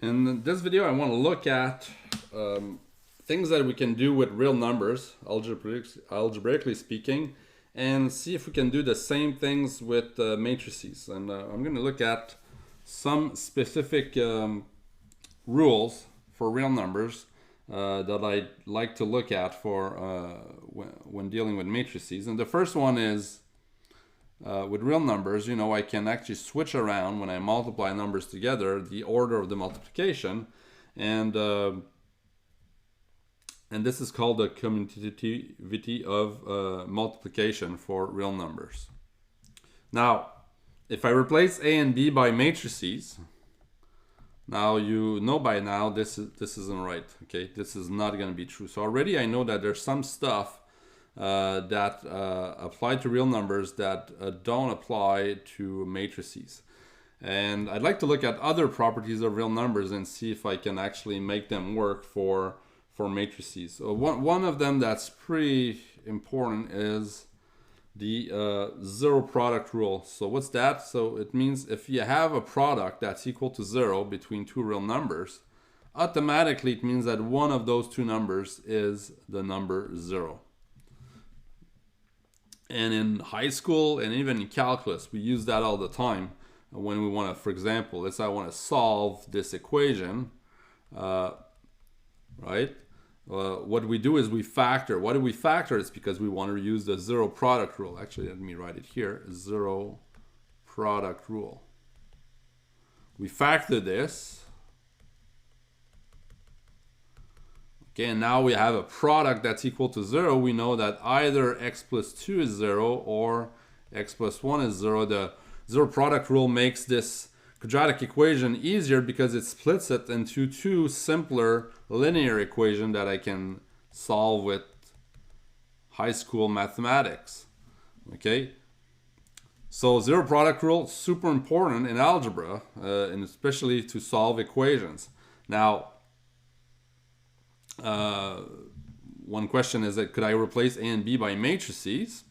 In this video, I want to look at things that we can do with real numbers, algebraically speaking, and see if we can do the same things with matrices. And I'm going to look at some specific rules for real numbers that I like to look at for when dealing with matrices. And the first one is with real numbers, you know, I can actually switch around when I multiply numbers together, the order of the multiplication, and this is called the commutativity of multiplication for real numbers. Now, if I replace A and B by matrices, now you know by now this isn't right. Okay, this is not going to be true. So already I know that there's some stuff that apply to real numbers that don't apply to matrices. And I'd like to look at other properties of real numbers and see if I can actually make them work for matrices. So one of them that's pretty important is the zero product rule. So what's that? So it means if you have a product that's equal to 0 between two real numbers, automatically it means that one of those two numbers is the number 0. And in high school and even in calculus, we use that all the time when we want to, for example, let's say I want to solve this equation, right? What we do is we factor. Why do we factor? It's because we want to use the zero product rule. Actually, let me write it here, zero product rule. We factor this. Okay, and now we have a product that's equal to 0. We know that either x plus 2 is 0 or x plus 1 is 0. The zero product rule makes this quadratic equation easier because it splits it into two simpler linear equations that I can solve with high school mathematics. Okay, so zero product rule, super important in algebra, and especially to solve equations. Now, one question is that could I replace A and B by matrices?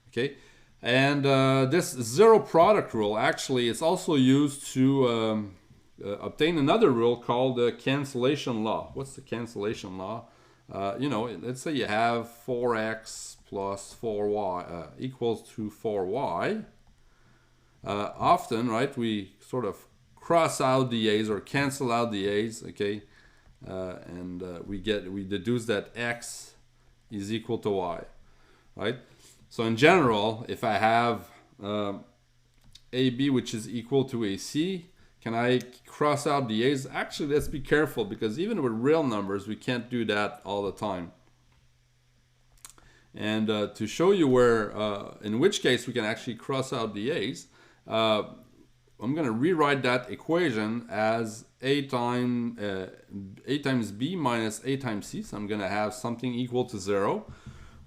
Okay, and this zero product rule actually is also used to obtain another rule called the cancellation law. What's the cancellation law? You know, let's say you have 4x plus 4y equals to 4y. Often, right, we sort of cross out the a's or cancel out the a's, okay? And we deduce that x is equal to y, right? So in general, if I have AB which is equal to AC, can I cross out the a's? Actually, let's be careful because even with real numbers, we can't do that all the time. And to show you where, in which case we can actually cross out the a's, I'm going to rewrite that equation as a times b minus a times c. So I'm going to have something equal to 0,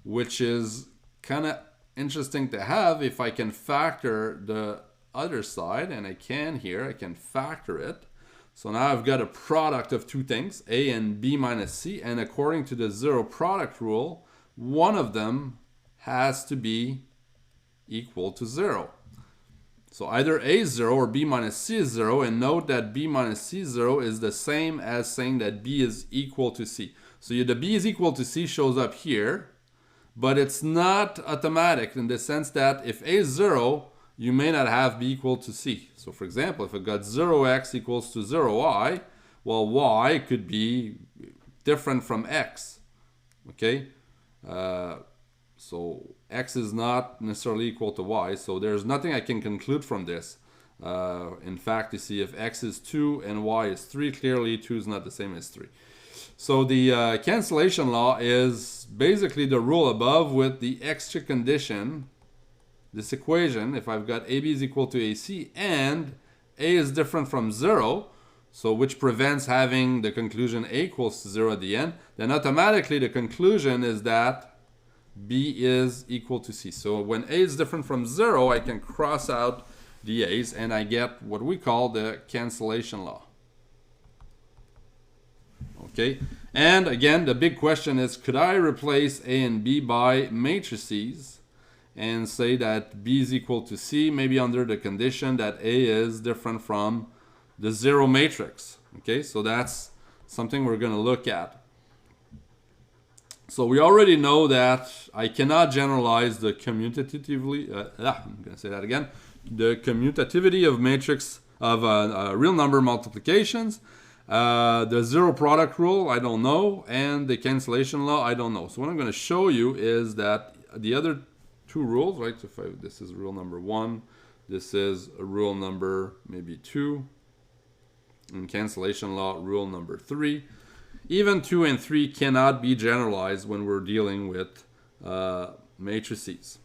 which is kind of interesting to have if I can factor the other side, and I can here. I can factor it. So now I've got a product of two things, a and b minus c, and according to the zero product rule, one of them has to be equal to 0. So either A is 0 or B minus C is 0, and note that B minus C 0 is the same as saying that B is equal to C. So the B is equal to C shows up here, but it's not automatic in the sense that if A is 0, you may not have B equal to C. So for example, if I got 0x equals to 0y, well, y could be different from x, okay? So x is not necessarily equal to y, so there's nothing I can conclude from this. In fact, you see if x is 2 and y is 3, clearly 2 is not the same as 3. So the cancellation law is basically the rule above with the extra condition, this equation, if I've got AB is equal to AC and A is different from 0, so which prevents having the conclusion A equals to 0 at the end, then automatically the conclusion is that B is equal to C. So when A is different from 0, I can cross out the A's and I get what we call the cancellation law. Okay, and again, the big question is, could I replace A and B by matrices and say that B is equal to C, maybe under the condition that A is different from the 0 matrix? Okay, so that's something we're going to look at. So we already know that I cannot generalize the commutatively, I'm going to say that again, the commutativity of matrix of real number multiplications. The zero product rule, I don't know, and the cancellation law, I don't know. So what I'm going to show you is that the other two rules, right? So if this is rule number 1, this is a rule number maybe 2, and cancellation law rule number 3. Even 2 and 3 cannot be generalized when we're dealing with matrices.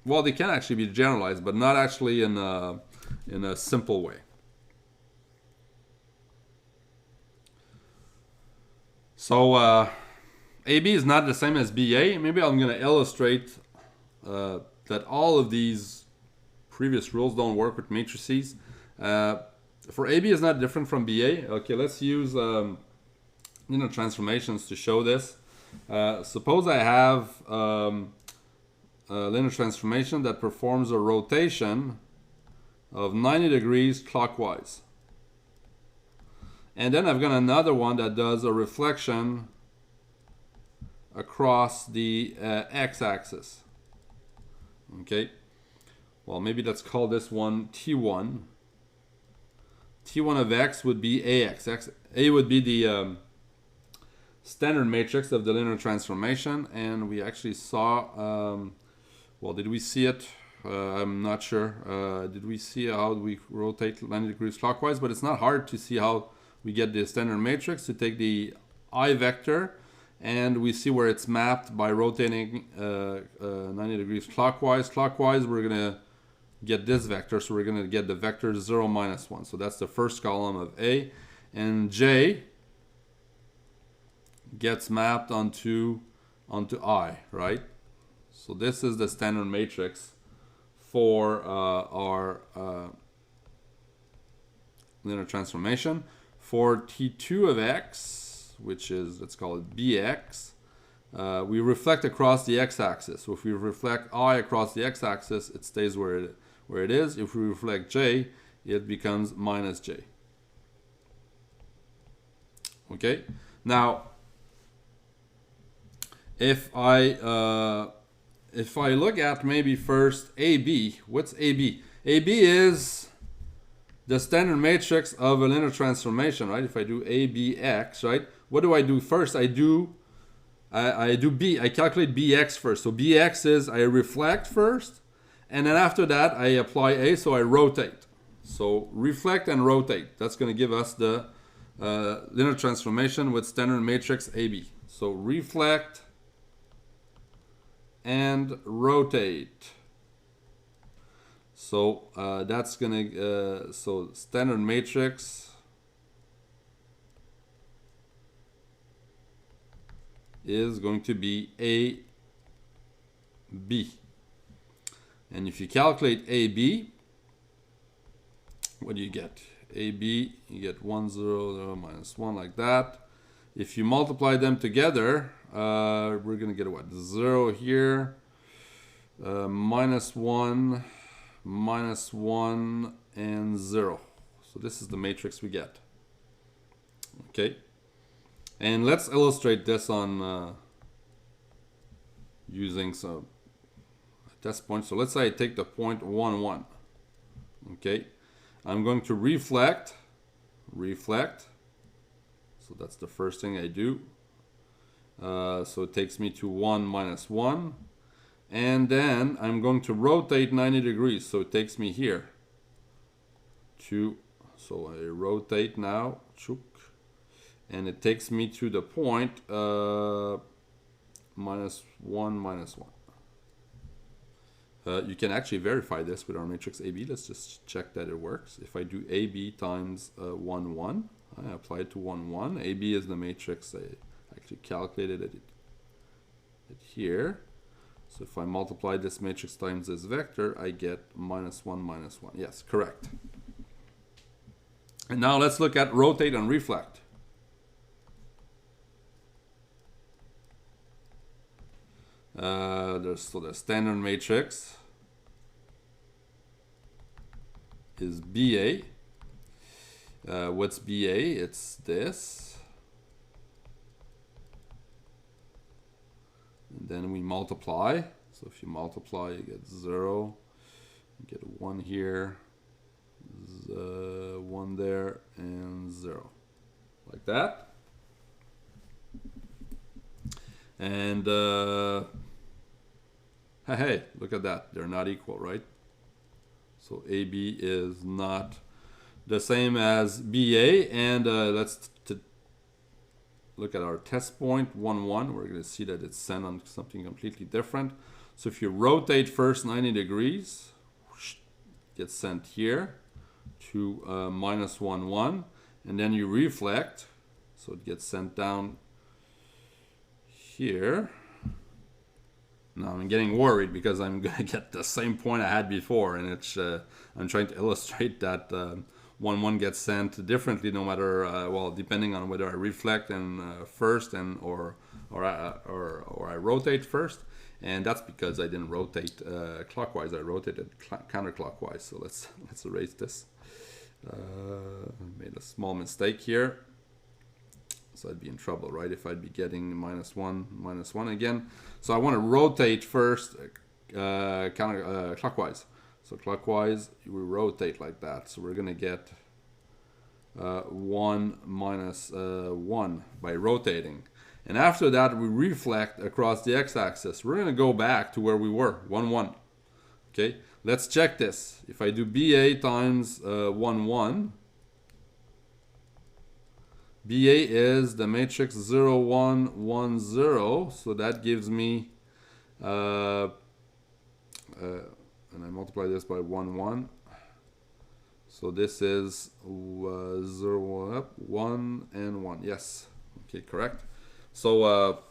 Well, they can actually be generalized, but not actually in a simple way. So AB is not the same as BA. Maybe I'm going to illustrate that all of these previous rules don't work with matrices. For AB is not different from BA. Okay, let's use transformations to show this. Suppose I have a linear transformation that performs a rotation of 90 degrees clockwise. And then I've got another one that does a reflection across the x-axis. Okay. Well, maybe let's call this one T1. T1 of x would be AX. A would be the standard matrix of the linear transformation. And we actually saw, well, did we see it? I'm not sure. Did we see how we rotate 90 degrees clockwise? But it's not hard to see how we get the standard matrix to take the I vector, and we see where it's mapped by rotating 90 degrees clockwise. Clockwise, we're going to get this vector, so we're going to get the vector 0, -1. So that's the first column of A. And J gets mapped onto I, right? So this is the standard matrix for our linear transformation. For T2 of x, which is, let's call it Bx, we reflect across the x-axis. So if we reflect I across the x-axis, it stays where it is. If we reflect J, it becomes -J. Okay. Now, if I look at maybe first AB, what's AB? AB is the standard matrix of a linear transformation, right? If I do ABX, right? What do I do first? I calculate BX first. So BX is I reflect first, and then after that I apply A, so I rotate. So reflect and rotate. That's going to give us the linear transformation with standard matrix AB. So reflect and rotate. So that's gonna so standard matrix is going to be AB. And if you calculate AB, what do you get? AB, you get 1, 0, 0, -1 like that. If you multiply them together, we're gonna get what? 0 here, -1, -1, and 0. So this is the matrix we get. Okay. And let's illustrate this on using some test points. So let's say I take the point 1, 1. Okay. I'm going to reflect. So that's the first thing I do. So it takes me to 1, -1. And then I'm going to rotate 90 degrees. So it takes me here to, so I rotate now, and it takes me to the point -1, -1. You can actually verify this with our matrix AB. Let's just check that it works. If I do AB times 1, 1, I apply it to 1, 1. AB is the matrix. I actually calculated it here. So if I multiply this matrix times this vector, I get -1, -1. Yes, correct. And now let's look at rotate and reflect. So the standard matrix is BA. What's BA? It's this. And then we multiply. So if you multiply, you get 0. You get 1 here, 1 there, and 0. Like that. And hey, look at that. They're not equal, right? So AB is not the same as BA. And let's look at our test point, 1, 1. We're going to see that it's sent on something completely different. So if you rotate first 90 degrees, gets sent here to minus 1, 1. And then you reflect. So it gets sent down here. Now I'm getting worried because I'm going to get the same point I had before. And it's I'm trying to illustrate that 1, 1 gets sent differently no matter, well, depending on whether I reflect and first and or I rotate first. And that's because I didn't rotate clockwise. I rotated counterclockwise. So let's erase this. Made a small mistake here. So I'd be in trouble, right? If I'd be getting minus 1 again. So I want to rotate first clockwise. So clockwise, we rotate like that. So we're going to get 1 minus 1 by rotating. And after that, we reflect across the x-axis. We're going to go back to where we were, 1, 1. Okay, let's check this. If I do BA times 1, 1, BA is the matrix 0, 1, 1, 0. So that gives me, and I multiply this by 1, 1. So this is 0, 1, and 1. Yes. Okay, correct. So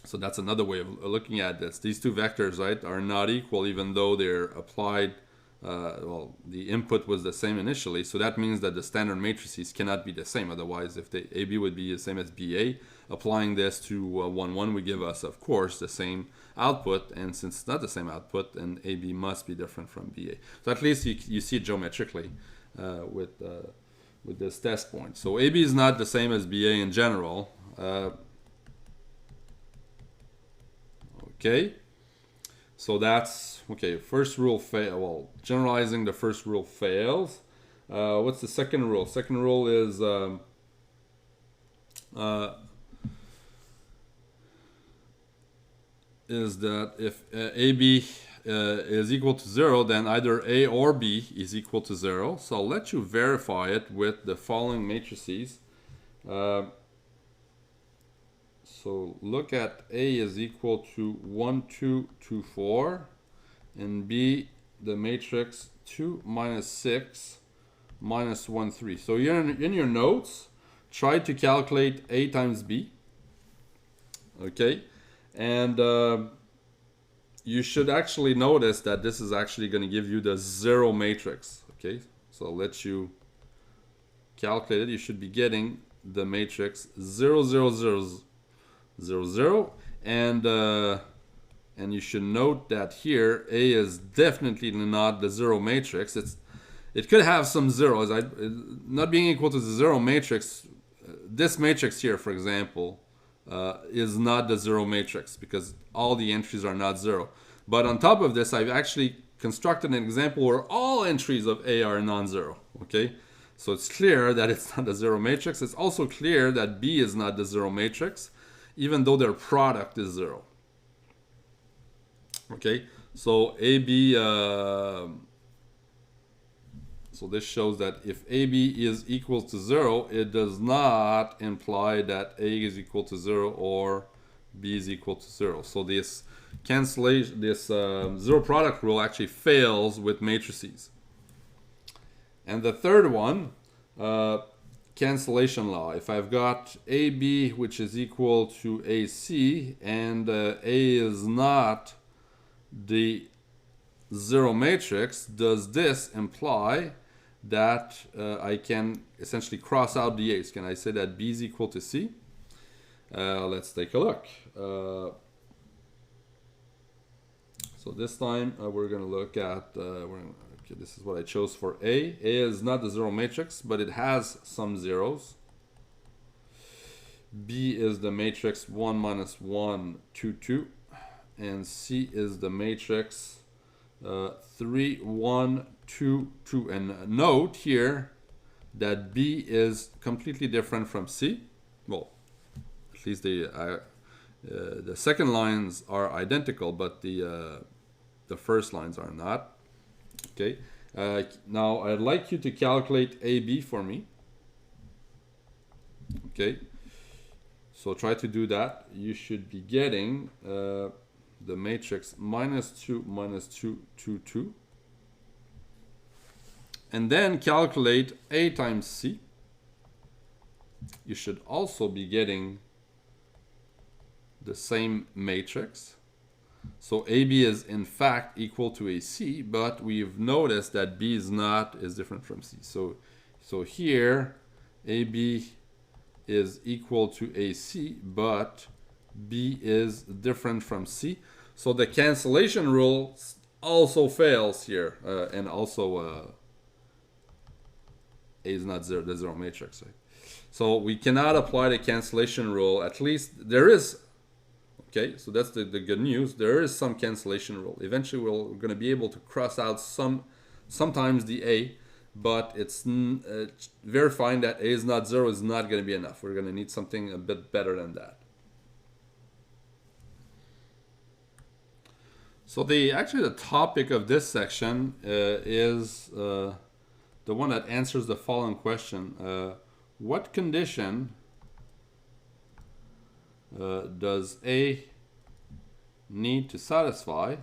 so that's another way of looking at this. These two vectors, right, are not equal even though they're applied. Well, the input was the same initially, so that means that the standard matrices cannot be the same. Otherwise, if the AB would be the same as BA, applying this to 1, 1 would give us, of course, the same output. And since it's not the same output, then AB must be different from BA. So at least you see it geometrically with this test point. So AB is not the same as BA in general. Okay. So that's, okay, first rule fail. Well, generalizing the first rule fails. What's the second rule? Second rule is that if AB is equal to 0, then either A or B is equal to 0. So I'll let you verify it with the following matrices. So look at A is equal to 1, 2, 2, 4, and B, the matrix 2, minus 6, minus 1, 3. So you're in your notes, try to calculate A times B. Okay, and you should actually notice that this is actually going to give you the 0 matrix. Okay, so I'll let you calculate it. You should be getting the matrix 0, 0, 0, 0, 0, and you should note that here A is definitely not the 0 matrix. It could have some zeros. Not being equal to the 0 matrix, this matrix here, for example, is not the 0 matrix because all the entries are not 0. But on top of this, I've actually constructed an example where all entries of A are non-zero. Okay, so it's clear that it's not the 0 matrix. It's also clear that B is not the 0 matrix, even though their product is 0. Okay, so AB, so this shows that if AB is equal to 0, it does not imply that A is equal to 0 or B is equal to 0. So this cancellation, this 0 product rule actually fails with matrices. And the third one, cancellation law. If I've got AB which is equal to AC and A is not the 0 matrix, does this imply that I can essentially cross out the A's? Can I say that B is equal to C? Let's take a look. So this time we're going to look at, Okay, this is what I chose for A. A is not the zero matrix, but it has some zeros. B is the matrix 1 minus 1, 2, 2. And C is the matrix 3, 1, 2, 2. And note here that B is completely different from C. Well, at least the second lines are identical, but the first lines are not. Okay. Now I'd like you to calculate AB for me. Okay. So try to do that. You should be getting the matrix minus 2, minus 2, 2, 2. And then calculate A times C. You should also be getting the same matrix. So AB is in fact equal to AC, but we've noticed that B is different from C. So here AB is equal to AC, but B is different from C. So the cancellation rule also fails here, and also A is not the zero matrix. Right? So we cannot apply the cancellation rule. At least there is. Okay, so that's the good news. There is some cancellation rule. Eventually we're going to be able to cross out sometimes the A, but it's verifying that A is not zero is not going to be enough. We're going to need something a bit better than that. So actually the topic of this section is the one that answers the following question. What condition does A need to satisfy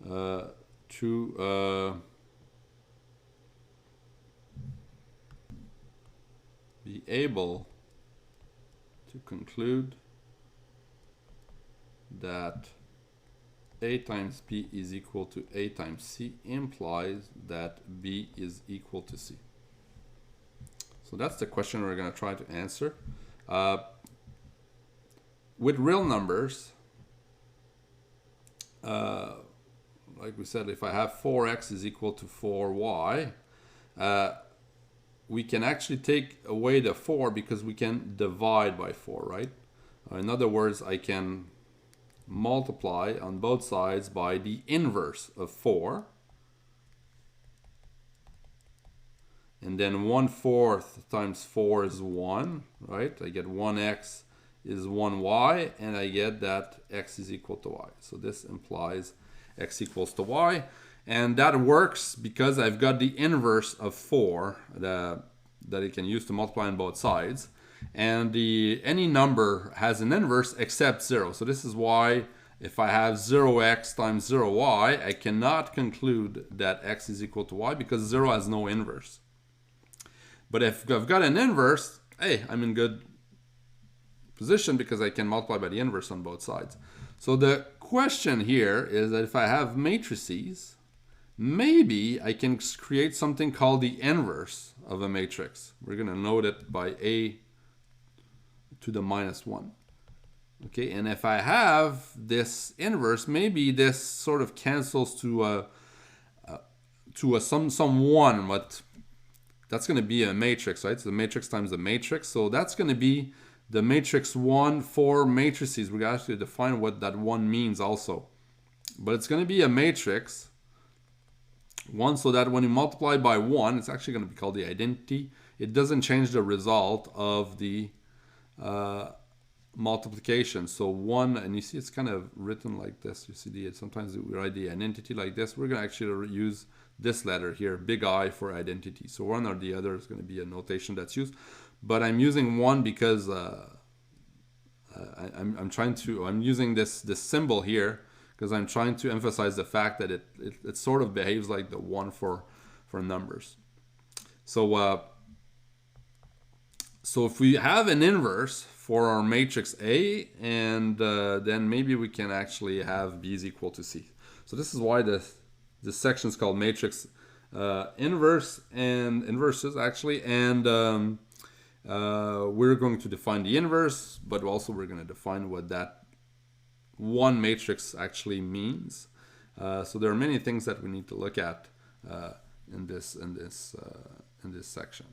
to be able to conclude that A times B is equal to A times C implies that B is equal to C? So that's the question we're going to try to answer. With real numbers, like we said, if I have 4x is equal to 4y, we can actually take away the 4 because we can divide by 4, right? In other words, I can multiply on both sides by the inverse of 4. And then 1/4 times 4 is 1, right? I get 1x is 1y, and I get that x is equal to y. So this implies x equals to y. And that works because I've got the inverse of 4 that I can use to multiply on both sides. And any number has an inverse except 0. So this is why if I have 0x times 0y, I cannot conclude that x is equal to y because 0 has no inverse. But if I've got an inverse, hey, I'm in good position because I can multiply by the inverse on both sides. So the question here is that if I have matrices, maybe I can create something called the inverse of a matrix. We're going to note it by A to the minus 1. Okay, and if I have this inverse, maybe this sort of cancels to some 1, but that's going to be a matrix, right? So the matrix times the matrix. So that's going to be the matrix 1 for matrices. We're going to actually define what that 1 means also. But it's going to be a matrix 1 so that when you multiply by 1, it's actually going to be called the identity. It doesn't change the result of the multiplication. So 1, and you see it's kind of written like this. You see sometimes we write the identity like this. We're going to actually use this letter here, big I, for identity. So one or the other is going to be a notation that's used. But I'm using 1 because I'm using this symbol here because I'm trying to emphasize the fact that it sort of behaves like the 1 for numbers. So if we have an inverse for our matrix A, and then maybe we can actually have B is equal to C. So this is why this section is called matrix inverse and inverses actually, and we're going to define the inverse, but also we're going to define what one matrix actually means. So there are many things that we need to look at in this section.